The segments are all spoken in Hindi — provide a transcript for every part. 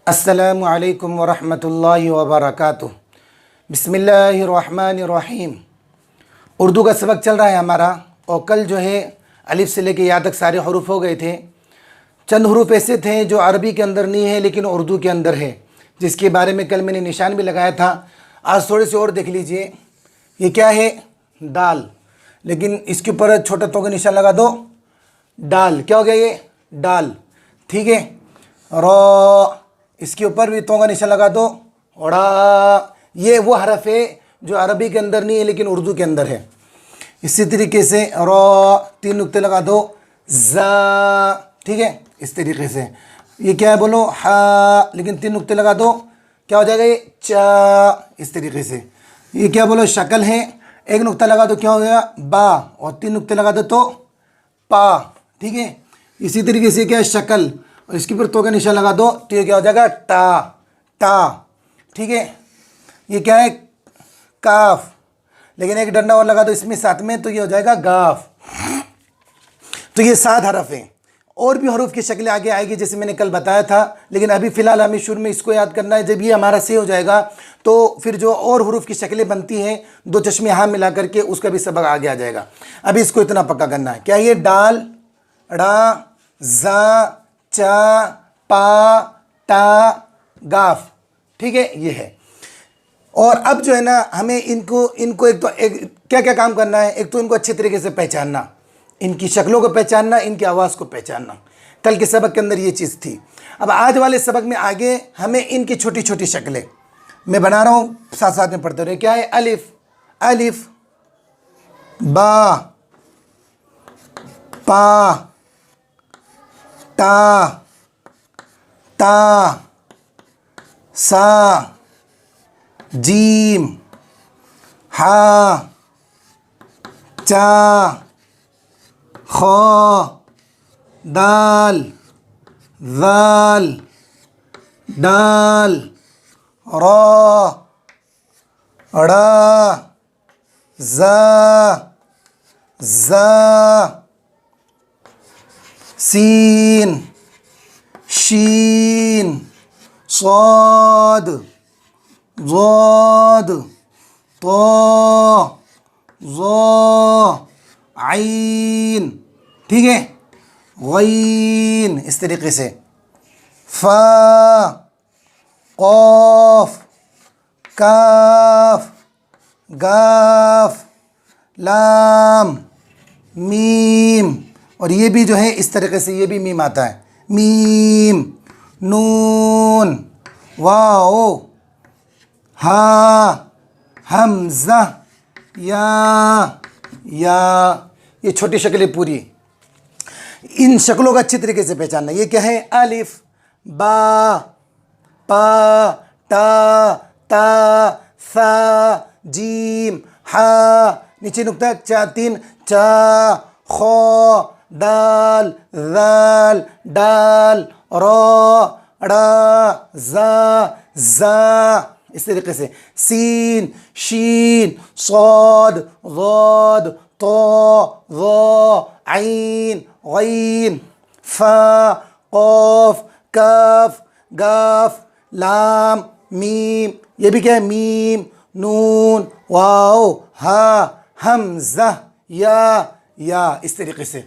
अस्सलामु अलैकुम वरहमतुल्लाहि वबरकातुह। बिस्मिल्लाहिर्रहमानिर्रहीम। उर्दू का सबक चल रहा है हमारा, और कल जो है अलिफ से लेके या तक सारे हरूफ हो गए थे। चंद हरूफ ऐसे थे जो अरबी के अंदर नहीं है लेकिन उर्दू के अंदर है, जिसके बारे में कल मैंने निशान भी लगाया था। आज थोड़े से और देख लीजिए। ये क्या है? दाल। लेकिन इसके ऊपर छोटा तो का निशान लगा दो, डाल। क्या हो गया ये? डाल। ठीक है। रो, इसके ऊपर भी तो का निशान लगा दो, ओड़ा। ये वो हरफ है जो अरबी के अंदर नहीं है लेकिन उर्दू के अंदर है। इसी तरीके से रो, 3 नुक्ते लगा दो, जा। ठीक है, इस तरीके से। ये क्या है बोलो? हा, लेकिन 3 नुक्ते लगा दो, क्या हो जाएगा ये? चा। इस तरीके से। ये क्या बोलो? शक्ल है, 1 नुक्ता लगा दो, क्या हो गया? बा, और 3 नुक्ते लगा दो तो पा। ठीक है। इसी तरीके से क्या है? शक्ल, और इसके ऊपर तो का निशान लगा दो तो ये क्या हो जाएगा? टा। टा। ठीक है। ये क्या है? काफ, लेकिन एक डंडा और लगा दो इसमें साथ में तो ये हो जाएगा गाफ। तो ये 7 हरफ हैं। और भी हरूफ की शक्लें आगे आएगी जैसे मैंने कल बताया था, लेकिन अभी फ़िलहाल हमें शुरू में इसको याद करना है। जब ये हमारा सही हो जाएगा तो फिर जो और हरूफ की शक्लें बनती हैं, 2 चश्मे हाँ मिला करके, उसका भी सबक आगे आ जाएगा। अभी इसको इतना पक्का करना है। क्या ये? डाल, ड़ा, जा, चा, पा, टा, गाफ। ठीक है, ये है। और अब जो है ना, हमें इनको एक क्या क्या काम करना है? एक तो इनको अच्छे तरीके से पहचानना, इनकी शक्लों को पहचानना, इनकी आवाज़ को पहचानना। कल के सबक के अंदर ये चीज़ थी। अब आज वाले सबक में आगे हमें इनकी छोटी छोटी शक्लें मैं बना रहा हूँ, साथ साथ में पढ़ते रहे। क्या है? अलिफ, अलिफ, बा, पा, टा, ता, सा, जीम, हा, चा, खा, दाल, दाल, डाल, रा, ड़ा, जा, जा, सीन, शीन, स्वाद, ज़ाद, तो, ज़ा, आइन। ठीक है। गईन, इस तरीके से। फा, क़ाफ, काफ, गाफ, लाम, मीम। और ये भी जो है इस तरीके से, ये भी मीम आता है। मीम, नून, वाओ, हा, हमज़ा, या। ये छोटी शक्लें पूरी। इन शक्लों का अच्छी तरीके से पहचानना। ये क्या है? अलिफ, बा, पा, टा, ता, सा, जीम, हा, नीचे नुक्ता, चा, 3, चा, खो, दाल, दाल, डाल, रा, ड़ा, जा, इस तरीके से। सीन, शीन, स्वाद, ज़ाद, तो, ज़ा, आइन, गईन, फा, क़ाफ, काफ, गाफ, लाम, मीम। ये भी क्या है? मीम, नून, वाओ, हा, हमज़ा, या। इस तरीके से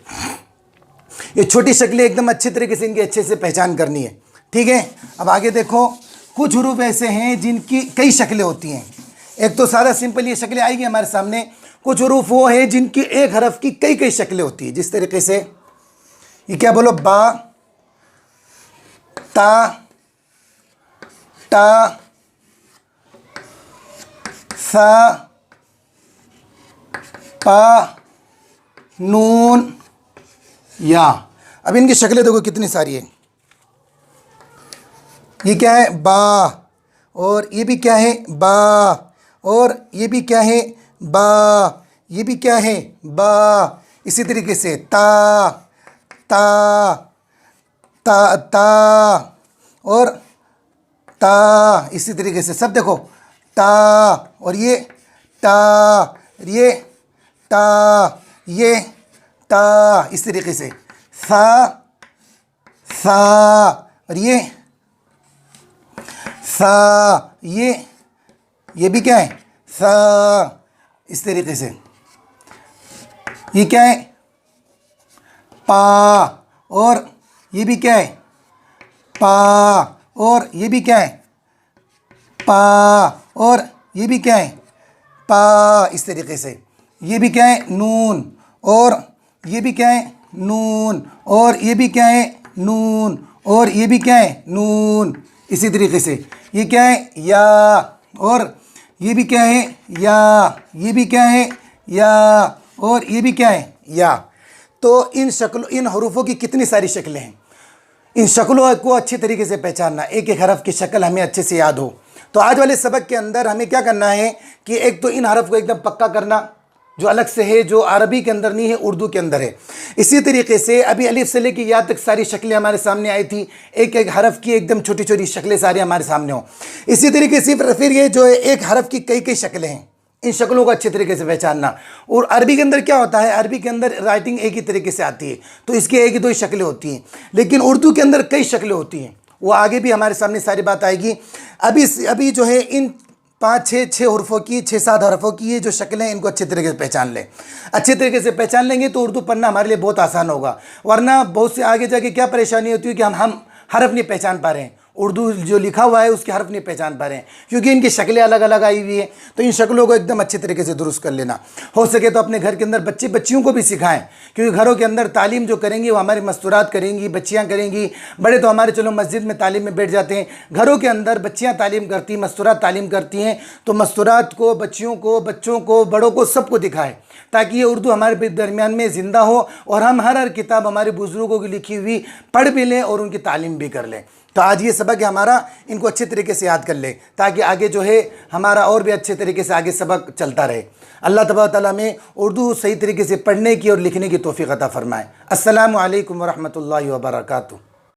ये छोटी शक्लें एकदम अच्छे तरीके से इनकी अच्छे से पहचान करनी है। ठीक है। अब आगे देखो, कुछ हरूफ ऐसे हैं जिनकी कई शक्लें होती हैं। एक तो सारा सिंपल ये शक्लें आएगी हमारे सामने। कुछ हरूफ वो है जिनकी एक हरफ की कई कई शक्लें होती है, जिस तरीके से ये क्या बोलो? बा, ता, टा, सा, पा, नून, या। अब इनकी शक्लें देखो कितनी सारी है। ये क्या है? बा, और ये भी क्या है? बा, और ये भी क्या है? बा, ये भी क्या है? बा। इसी तरीके से ता, ता, ता, ता, और ता। इसी तरीके से सब देखो, ता, और ये ता, ये ता, ये ता। इस तरीके से सा, सा, और ये सा, ये भी क्या है? सा, इस तरीके से। ये क्या है? पा, और ये भी क्या है? पा, और ये भी क्या है? पा, और ये भी क्या है? पा, इस तरीके से। ये भी क्या है? नून, और ये भी क्या है? नून, और ये भी क्या है? नून, और ये भी क्या है? नून, इसी तरीके से। ये क्या है? या, और ये भी क्या है? या, ये भी क्या है? या, और ये भी क्या है? या। तो इन हरूफों की कितनी सारी शक्लें हैं। इन शक्लों को अच्छे तरीके से पहचानना, एक एक हरफ की शक्ल हमें अच्छे से याद हो। तो आज वाले सबक के अंदर हमें क्या करना है कि एक तो इन हरफ को एकदम पक्का करना, जो अलग से है, जो अरबी के अंदर नहीं है, उर्दू के अंदर है। इसी तरीके से अभी अलिफ से लेकर या तक सारी शक्लें हमारे सामने आई थी, एक एक हरफ की एकदम छोटी छोटी शक्लें सारी हमारे सामने हो। इसी तरीके से फिर ये जो है एक हरफ की कई कई शक्लें हैं, इन शक्लों को अच्छे तरीके से पहचानना। और अरबी के अंदर क्या होता है, अरबी के अंदर राइटिंग एक ही तरीके से आती है, तो इसकी एक ही दो ही शक्लें होती हैं, लेकिन उर्दू के अंदर कई शक्लें होती हैं। वो आगे भी हमारे सामने सारी बात आएगी। अभी जो है इन 5-6 हरफों की, 6-7 हरफों की ये जो शक्लें हैं, इनको अच्छे तरीके से पहचान लें। अच्छे तरीके से पहचान लेंगे तो उर्दू पढ़ना हमारे लिए बहुत आसान होगा। वरना बहुत से आगे जाके क्या परेशानी होती है कि हम हरफ नहीं पहचान पा रहे हैं, उर्दू जो लिखा हुआ है उसके हरफ नहीं पहचान पा रहे हैं, क्योंकि इनकी शक्लें अलग अलग आई हुई हैं। तो इन शक्लों को एकदम अच्छे तरीके से दुरुस्त कर लेना। हो सके तो अपने घर के अंदर बच्चियों को भी सिखाएं, क्योंकि घरों के अंदर तालीम जो करेंगी वो हमारी मस्तूरात करेंगी, बच्चियाँ करेंगी। बड़े तो हमारे चलो मस्जिद में तालीम में बैठ जाते हैं, घरों के अंदर बच्चियाँ तालीम करती, मस्तूरात तालीम करती हैं। तो मस्तूरात को बच्चियों को, बच्चों को, बड़ों को, सबको दिखाएं, ताकि ये उर्दू हमारे दरमियान में ज़िंदा हो और हम हर किताब हमारे बुज़ुर्गों की लिखी हुई पढ़ भी लें और उनकी तालीम भी कर लें। तो आज ये सबक है हमारा, इनको अच्छे तरीके से याद कर ले, ताकि आगे जो है हमारा और भी अच्छे तरीके से आगे सबक चलता रहे। अल्लाह तबारक तआला में उर्दू सही तरीके से पढ़ने की और लिखने की तौफीक अता फरमाए। अस्सलामु अलैकुम व रहमतुल्लाहि व बरकातुहू।